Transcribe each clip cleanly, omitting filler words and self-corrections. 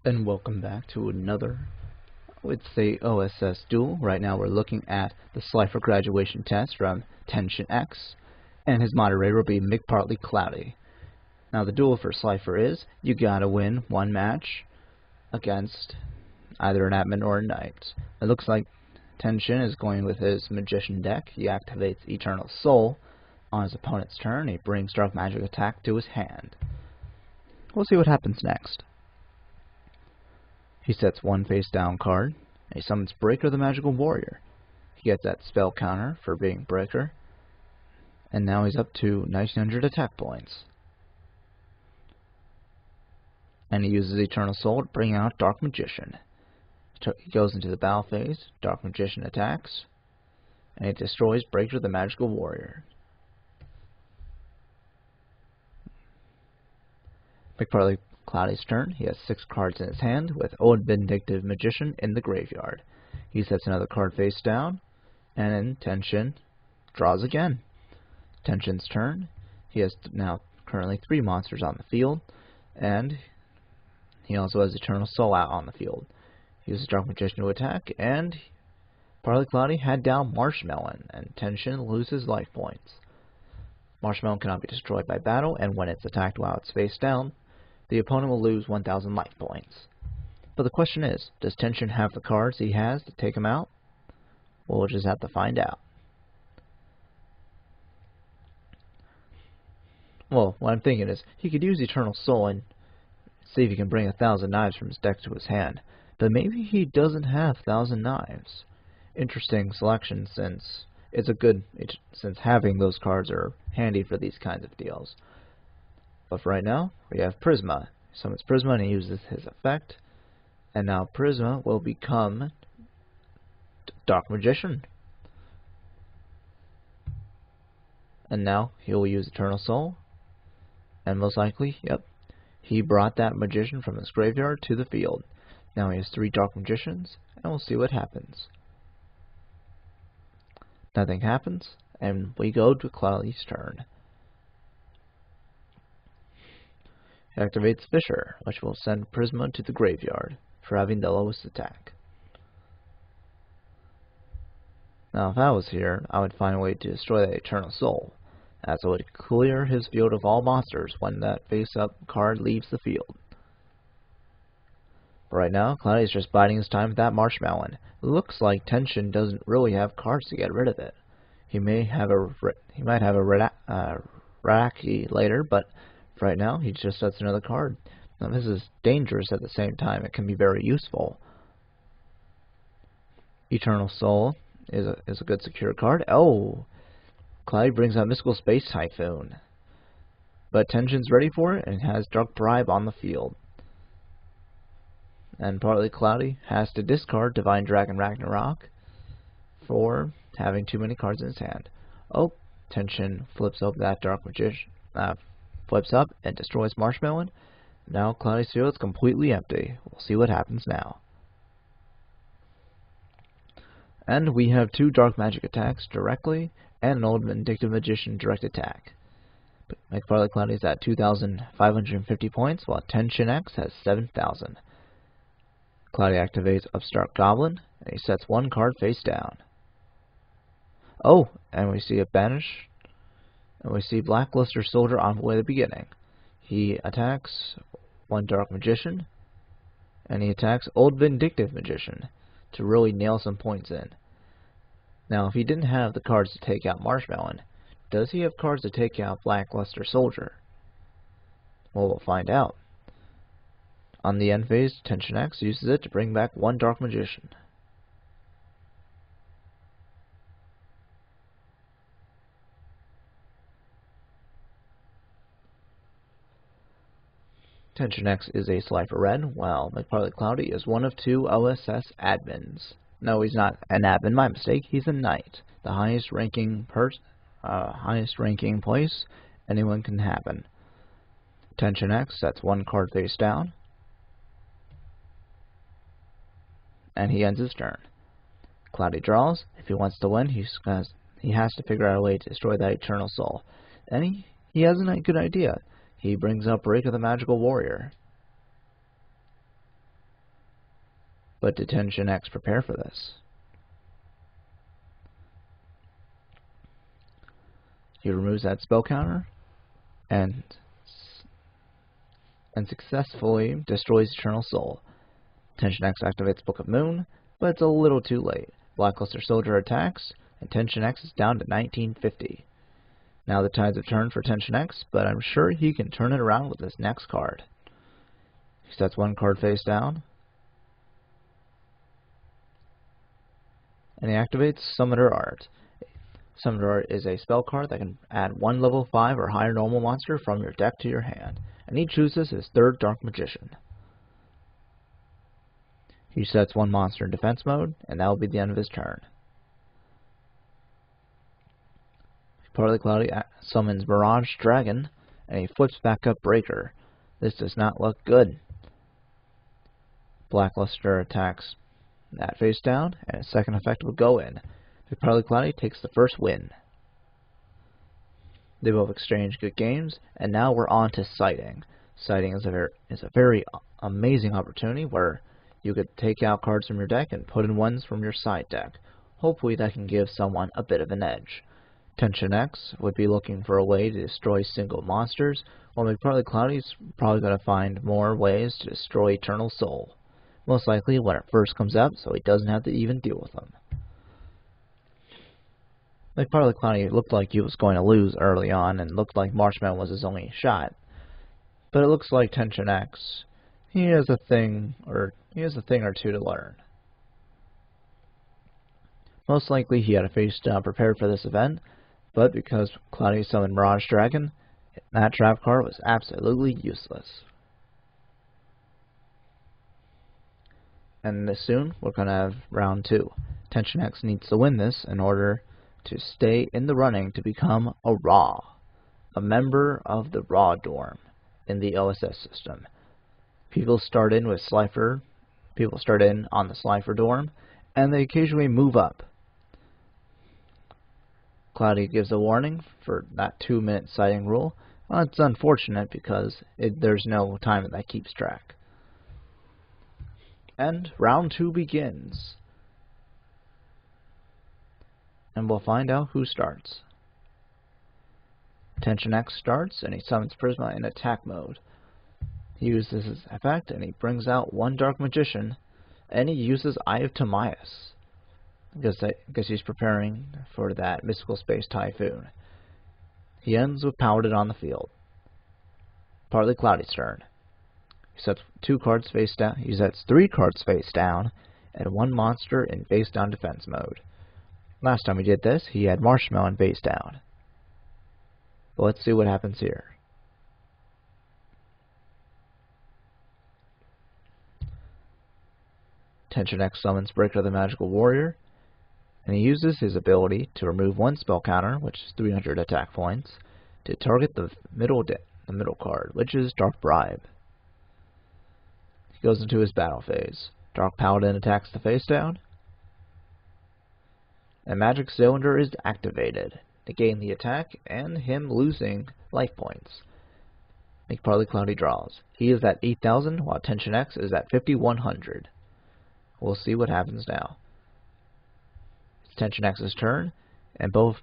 And welcome back to another, it's the OSS duel. Right now we're looking at the Slifer graduation test from TenchinX, and his moderator will be McPartlyCloudy. Now the duel for Slifer is, you gotta win one match against either an admin or a knight. It looks like Tenchin is going with his magician deck. He activates Eternal Soul on his opponent's turn. He brings Dark Magic Attack to his hand. We'll see what happens next. He sets one face down card, and he summons Breaker the Magical Warrior. He gets that spell counter for being Breaker, and now he's up to 1900 attack points. And he uses Eternal Soul to bring out Dark Magician. He goes into the battle phase, Dark Magician attacks, and he destroys Breaker the Magical Warrior. McPartlyCloudy's turn. He has 6 cards in his hand, with Old Vindictive Magician in the graveyard. He sets another card face down, and then Tenchin draws again. Tenchin's turn. He has now currently 3 monsters on the field, and he also has Eternal Soul out on the field. He uses Dark Magician to attack, and McPartlyCloudy had down Marshmelon, and Tenchin loses life points. Marshmelon cannot be destroyed by battle, and when it's attacked while it's face down, the opponent will lose 1,000 life points. But the question is, does Tenchin have the cards he has to take him out? Well, we'll just have to find out. Well, what I'm thinking is, he could use Eternal Soul and see if he can bring 1,000 knives from his deck to his hand. But maybe he doesn't have 1,000 knives. Interesting selection, since since having those cards are handy for these kinds of deals. But for right now, we have Prisma. He summons Prisma and he uses his effect. And now Prisma will become Dark Magician. And now he will use Eternal Soul. And most likely, yep, he brought that Magician from his graveyard to the field. Now he has 3 Dark Magicians, and we'll see what happens. Nothing happens, and we go to Cloudy's turn. He activates Fisher, which will send Prisma to the graveyard for having the lowest attack. Now if I was here, I would find a way to destroy that Eternal Soul, as it would clear his field of all monsters when that face-up card leaves the field. But right now, Cloudy is just biding his time with that Marshmelon. It looks like Tenchin doesn't really have cards to get rid of it. He might have a Raki later, but for right now, he just sets another card. Now this is dangerous at the same time. It can be very useful. Eternal Soul is a good secure card. Oh! Cloudy brings out Mystical Space Typhoon. But Tenchin's ready for it and has Dark Bribe on the field. And McPartlyCloudy has to discard Divine Dragon Ragnarok for having too many cards in his hand. Oh, Tenchin flips up that Dark Magician, flips up and destroys Marshmelon. Now Cloudy's field is completely empty. We'll see what happens now. And we have 2 Dark Magic attacks directly, and an Old Vindictive Magician direct attack. But McPartlyCloudy is at 2,550 points, while TenchinX has 7,000. Cloudy activates Upstart Goblin, and he sets 1 card face down. Oh, and we see a banish, and we see Blackluster Soldier Envoy at the beginning. He attacks 1 Dark Magician, and he attacks Old Vindictive Magician to really nail some points in. Now, if he didn't have the cards to take out Marshmelon, does he have cards to take out Blackluster Soldier? Well, we'll find out. On the end phase, TenchinX uses it to bring back 1 Dark Magician. TenchinX is a Slifer Red, while McPartlyCloudy is one of 2 OSS admins. No, he's not an admin, my mistake. He's a knight, the highest ranking place anyone can happen. TenchinX sets 1 card face down, and he ends his turn. Cloudy draws. If he wants to win, he has to figure out a way to destroy that Eternal Soul. And he has a good idea. He brings up Breaker the Magical Warrior. But did TenchinX prepare for this? He removes that spell counter and successfully destroys Eternal Soul. TenchinX activates Book of Moon, but it's a little too late. Blackluster Soldier attacks, and TenchinX is down to 1950. Now the tides have turned for TenchinX, but I'm sure he can turn it around with his next card. He sets one card face down, and he activates Summoner Art. Summoner Art is a spell card that can add one level 5 or higher normal monster from your deck to your hand, and he chooses his third Dark Magician. He sets one monster in defense mode, and that will be the end of his turn. McPartlyCloudy summons Mirage Dragon, and he flips back up Breaker. This does not look good. Blackluster attacks that face down, and his second effect will go in. McPartlyCloudy takes the first win. They both exchange good games, and now we're on to Sighting. Sighting is a very amazing opportunity where you could take out cards from your deck and put in ones from your side deck. Hopefully that can give someone a bit of an edge. TenchinX would be looking for a way to destroy single monsters, while McPartlyCloudy's probably going to find more ways to destroy Eternal Soul. Most likely when it first comes up, so he doesn't have to even deal with them. McPartlyCloudy looked like he was going to lose early on, and looked like Marshmallow was his only shot. But it looks like TenchinX, he has a thing or two to learn. Most likely he had a face down prepared for this event, but because Cloudy summoned Mirage Dragon, that trap card was absolutely useless. And soon we're going to have round 2. TenchinX needs to win this in order to stay in the running to become a Raw, a member of the Raw dorm in the OSS system. People start in on the Slifer dorm, and they occasionally move up. Cloudy gives a warning for that 2-minute sighting rule. Well, it's unfortunate because there's no timer that keeps track. And round 2 begins. And we'll find out who starts. TenchinX starts, and he summons Prisma in attack mode. He uses his effect, and he brings out one Dark Magician, and he uses Eye of Timaeus. Because he's preparing for that Mystical Space Typhoon. He ends with Paladin on the field. McPartlyCloudy's turn. He sets 2 cards face down. He sets 3 cards face down, and 1 monster in face down defense mode. Last time he did this, he had Marshmallow in face down. But let's see what happens here. TenchinX summons Breaker the Magical Warrior, and he uses his ability to remove 1 spell counter, which is 300 attack points, to target the middle card, which is Dark Bribe. He goes into his battle phase. Dark Paladin attacks the face down, and Magic Cylinder is activated, negating the attack and him losing life points. McPartlyCloudy draws. He is at 8,000, while TenchinX is at 5,100. We'll see what happens now. It's TenchinX's turn, and both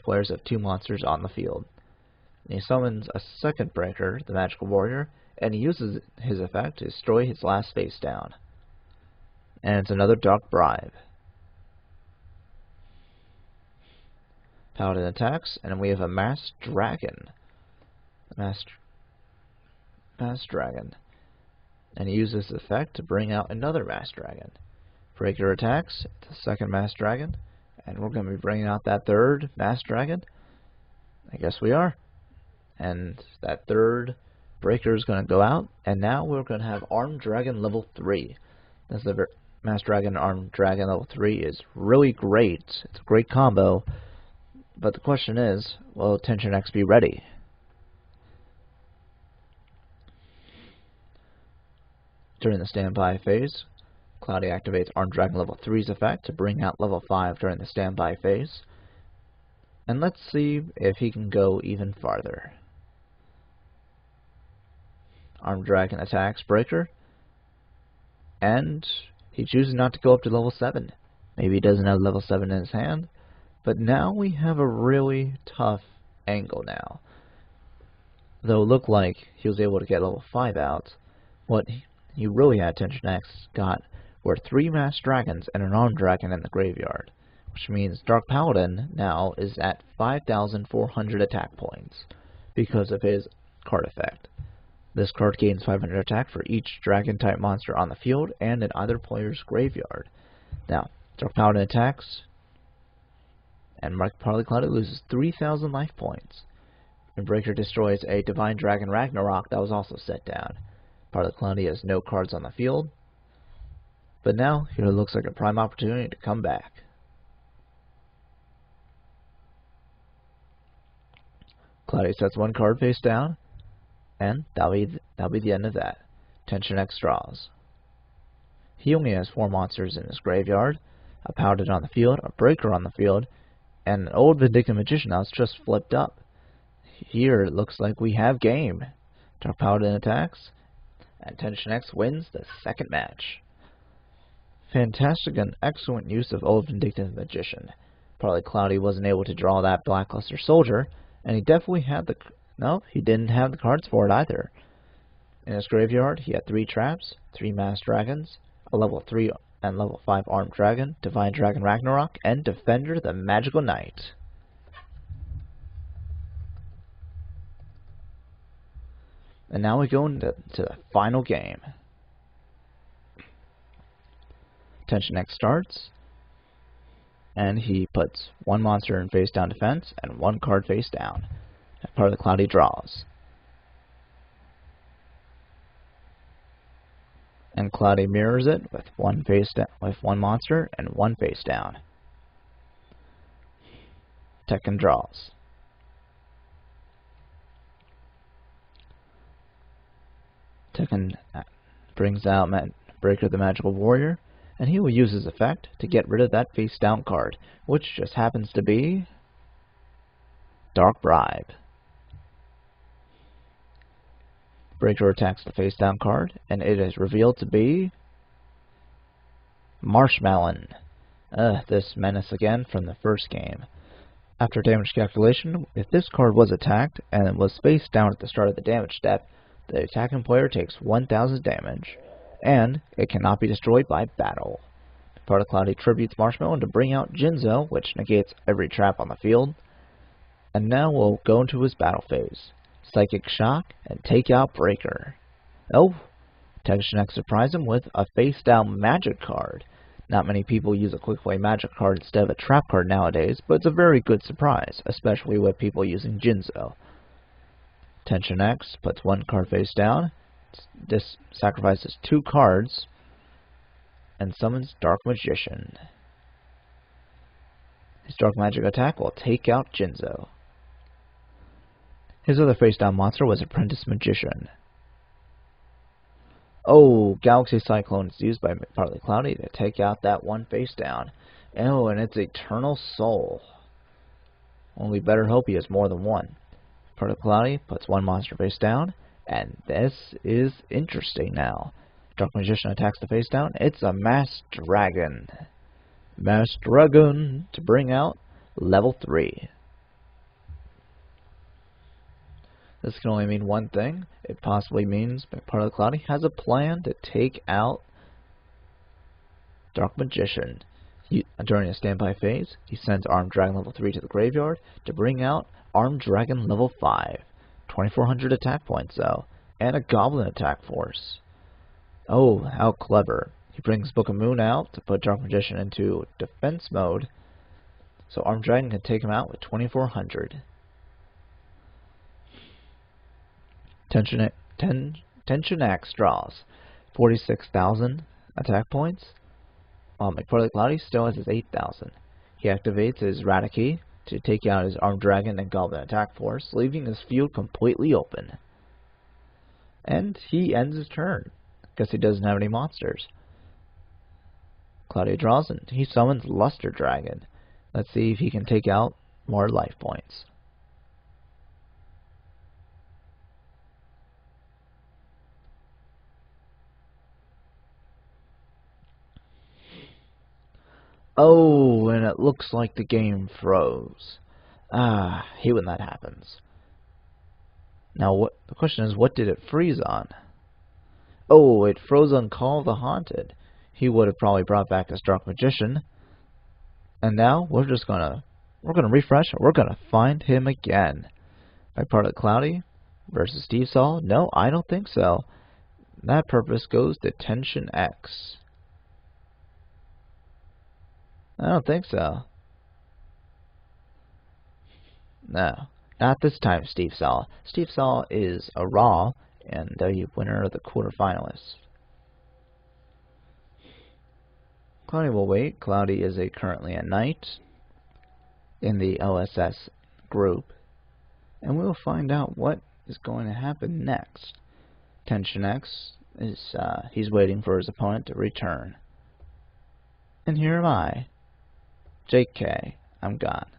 players have 2 monsters on the field. And he summons a second Breaker, the Magical Warrior, and he uses his effect to destroy his last face down. And it's another Dark Bribe. Paladin attacks, and we have a Masked Dragon. Masked Dragon. And he uses this effect to bring out another Masked Dragon. Breaker attacks, it's a second Masked Dragon, and we're going to be bringing out that third Masked Dragon. I guess we are. And that third Breaker is going to go out, and now we're going to have Armed Dragon level 3. That's the Masked Dragon Armed Dragon level 3 is really great. It's a great combo, but the question is, will TenchinX be ready? During the standby phase, Cloudy activates Armed Dragon level 3's effect to bring out level 5 during the standby phase. And let's see if he can go even farther. Armed Dragon attacks Breaker, and He chooses not to go up to level 7. Maybe he doesn't have level 7 in his hand, but now we have a really tough angle now. Though it looked like he was able to get level 5 out, what he really had TenchinX got were 3 masked dragons and an armed dragon in the graveyard, which means Dark Paladin now is at 5,400 attack points because of his card effect. This card gains 500 attack for each dragon-type monster on the field and in either player's graveyard. Now, Dark Paladin attacks, and McPartlyCloudy loses 3,000 life points. And Breaker destroys a Divine Dragon Ragnarok that was also set down. McPartlyCloudy has no cards on the field, but now here looks like a prime opportunity to come back. Cloudy sets 1 card face down, and that'll be the end of that. TenchinX draws. He only has 4 monsters in his graveyard, a Paladin on the field, a Breaker on the field, and an old Vindictive Magician that's just flipped up. Here it looks like we have game. Dark Paladin attacks, and TenchinX wins the second match. Fantastic and excellent use of old Vindictive Magician. McPartlyCloudy wasn't able to draw that Blackluster Soldier, and he definitely had the... No, he didn't have the cards for it either. In his graveyard, he had 3 traps, 3 masked dragons, a level 3 and level 5 armed dragon, Divine Dragon Ragnarok, and Defender the Magical Knight. And now we go into the final game. TenchinX starts, and he puts 1 monster in face down defense and 1 card face down. McPartlyCloudy draws. And Cloudy mirrors it with 1 monster and 1 face down. Tekken draws. Tekken brings out Breaker the Magical Warrior, and he will use his effect to get rid of that face down card, which just happens to be Dark Bribe. Breaker attacks the face down card, and it is revealed to be Marshmallow. This menace again from the first game. After damage calculation, if this card was attacked and it was face down at the start of the damage step, the attacking player takes 1,000 damage, and it cannot be destroyed by battle. McPartlyCloudy tributes Marshmallow to bring out Jinzo, which negates every trap on the field. And now we'll go into his battle phase. Psychic Shock and take out Breaker. Oh, TenchinX surprised him with a face-down magic card. Not many people use a quick play magic card instead of a trap card nowadays, but it's a very good surprise, especially with people using Jinzo. TenchinX puts 1 card face down. This sacrifices 2 cards and summons Dark Magician. His Dark Magic attack will take out Jinzo. His other face-down monster was Apprentice Magician. Oh, Galaxy Cyclone is used by McPartlyCloudy to take out that 1 face-down. Oh, and it's Eternal Soul. Only better hope he has more than 1. McPartlyCloudy puts 1 monster face down, and this is interesting now. Dark Magician attacks the face down. It's a Masked Dragon. Masked Dragon to bring out level 3. This can only mean one thing. It possibly means McPartlyCloudy has a plan to take out Dark Magician. During his standby phase, he sends Armed Dragon level 3 to the graveyard to bring out Armed Dragon level 5. 2,400 attack points though, and a Goblin attack force. Oh, how clever. He brings Book of Moon out to put Dark Magician into defense mode, so Armed Dragon can take him out with 2,400. TenchinX draws 46,000 attack points, while McPartlyCloudy still has his 8,000. He activates his Raticate to take out his Armed Dragon and Goblin attack force, leaving his field completely open. And he ends his turn, because he doesn't have any monsters. Cloudy draws and he summons Luster Dragon. Let's see if he can take out more life points. Oh, and it looks like the game froze. Ah, I hate when that happens. Now, the question is, what did it freeze on? Oh, it froze on Call of the Haunted. He would have probably brought back his Dark Magician. And now we're gonna refresh. We're gonna find him again. McPartlyCloudy versus Steve Saul? No, I don't think so. That purpose goes to TenchinX. I don't think so. No, not this time, Steve Saul. Steve Saul is a Raw and the winner of the quarterfinalists. Cloudy will wait. Cloudy is currently a knight in the OSS group, and we'll find out what is going to happen next. TenchinX is he's waiting for his opponent to return, and here am I, JK. I'm gone,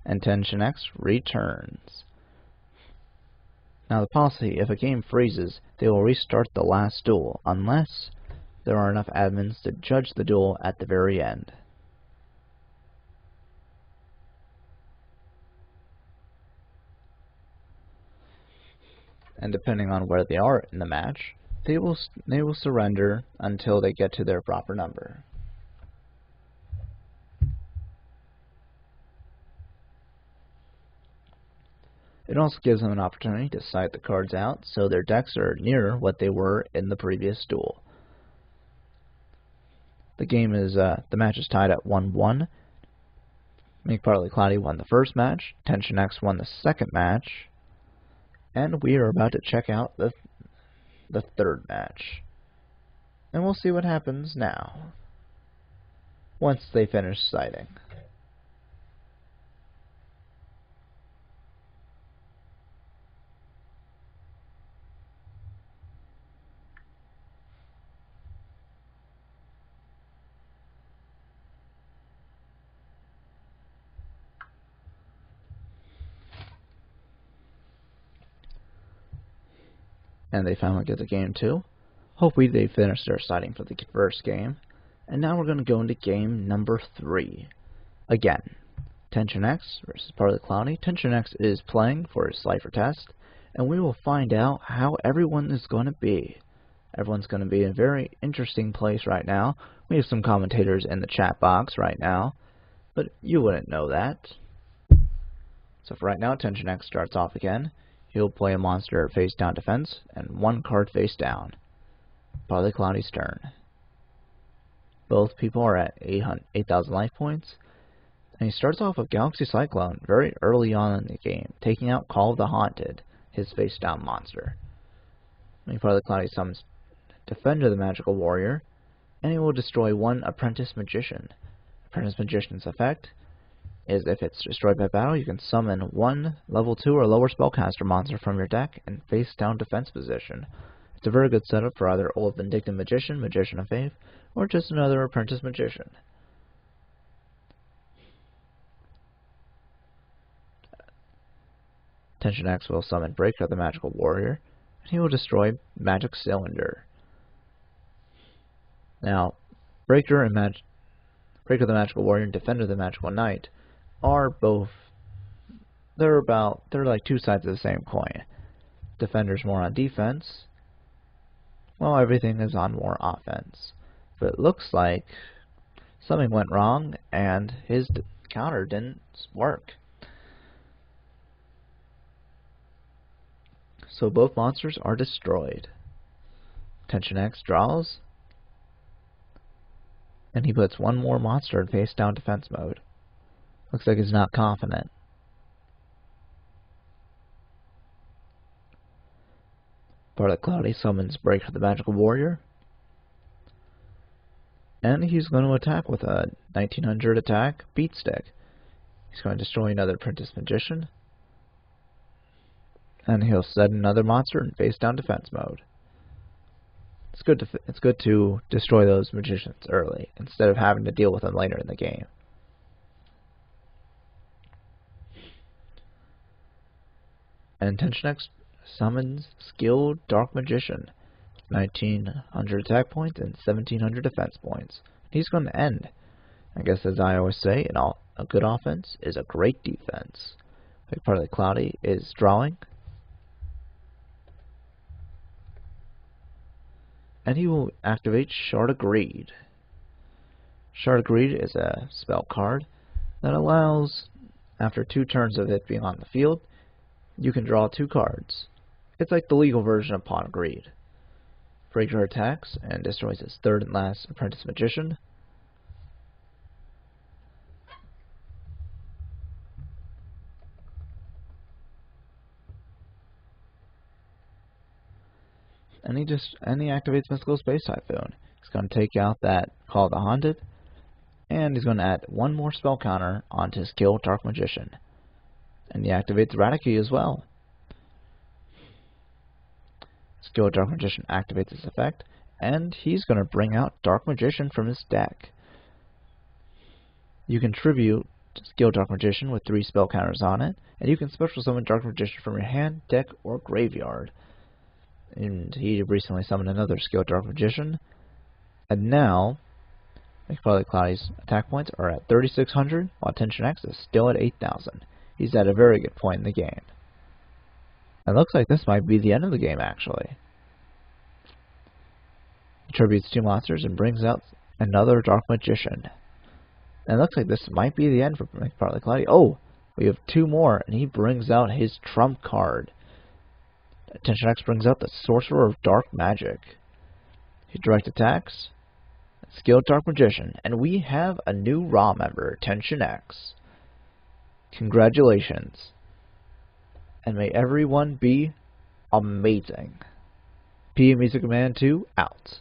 and TenchinX returns. Now the policy: if a game freezes, they will restart the last duel, unless there are enough admins to judge the duel at the very end. And depending on where they are in the match, they will surrender until they get to their proper number. It also gives them an opportunity to side the cards out so their decks are near what they were in the previous duel. The game is the match is tied at 1-1. McPartlyCloudy won the first match. TenchinX won the second match. And we are about to check out the third match. And we'll see what happens now, once they finish siding. And they finally get the game too. Hopefully they finish their siding for the first game. And now we're going to go into game number 3. Again, TenchinX versus McPartlyCloudy. TenchinX is playing for his Cipher test, and we will find out how everyone is going to be. Everyone's going to be in a very interesting place right now. We have some commentators in the chat box right now, but you wouldn't know that. So for right now, TenchinX starts off again. He'll play a monster face down defense and 1 card face down. McPartlyCloudy's turn. Both people are at 8,000 life points. And he starts off with Galaxy Cyclone very early on in the game, taking out Call of the Haunted, his face down monster. McPartlyCloudy summons Defender the Magical Warrior, and he will destroy 1 Apprentice Magician. Apprentice Magician's effect is if it's destroyed by battle, you can summon 1 level 2 or lower spellcaster monster from your deck in face down defense position. It's a very good setup for either Old Vindictive Magician, Magician of Faith, or just another Apprentice Magician. TenchinX will summon Breaker the Magical Warrior, and he will destroy Magic Cylinder. Now, Breaker the Magical Warrior and Defender the Magical Knight are both, they're like 2 sides of the same coin. Defender's more on defense, while everything is on more offense. But it looks like something went wrong and his counter didn't work. So both monsters are destroyed. TenchinX draws, and he puts 1 more monster in face down defense mode. Looks like he's not confident. McPartlyCloudy summons Breaker the Magical Warrior, and he's going to attack with a 1900 attack Beat Stick. He's going to destroy another Apprentice Magician, and he'll set another monster in face down defense mode. It's good to destroy those magicians early instead of having to deal with them later in the game. And TenchinX summons Skilled Dark Magician, 1900 attack points and 1700 defense points. He's going to end I guess as I always say, a good offense is a great defense. McPartlyCloudy is drawing. And he will activate Shard of Greed. Shard of Greed is a spell card that allows, after 2 turns of it being on the field, you can draw 2 cards. It's like the legal version of Pawn of Greed. Breaker attacks and destroys his 3rd and last Apprentice Magician. And he activates Mystical Space Typhoon. He's going to take out that Call of the Haunted, and he's going to add 1 more spell counter onto his Skill Dark Magician. And he activates Raticate as well. Skill Dark Magician activates this effect, and he's going to bring out Dark Magician from his deck. You can tribute Skill Dark Magician with 3 spell counters on it, and you can special summon Dark Magician from your hand, deck, or graveyard. And he recently summoned another Skill Dark Magician. And now, McPartlyCloudy's attack points are at 3,600, while TenchinX is still at 8,000. He's at a very good point in the game. It looks like this might be the end of the game, actually. He tributes 2 monsters and brings out another Dark Magician. And it looks like this might be the end for McPartlyCloudy. Oh, we have 2 more, and he brings out his trump card. TenchinX brings out the Sorcerer of Dark Magic. He direct attacks, Skilled Dark Magician, and we have a new Raw member, TenchinX. Congratulations. And may everyone be amazing. PM Music Command 2 out.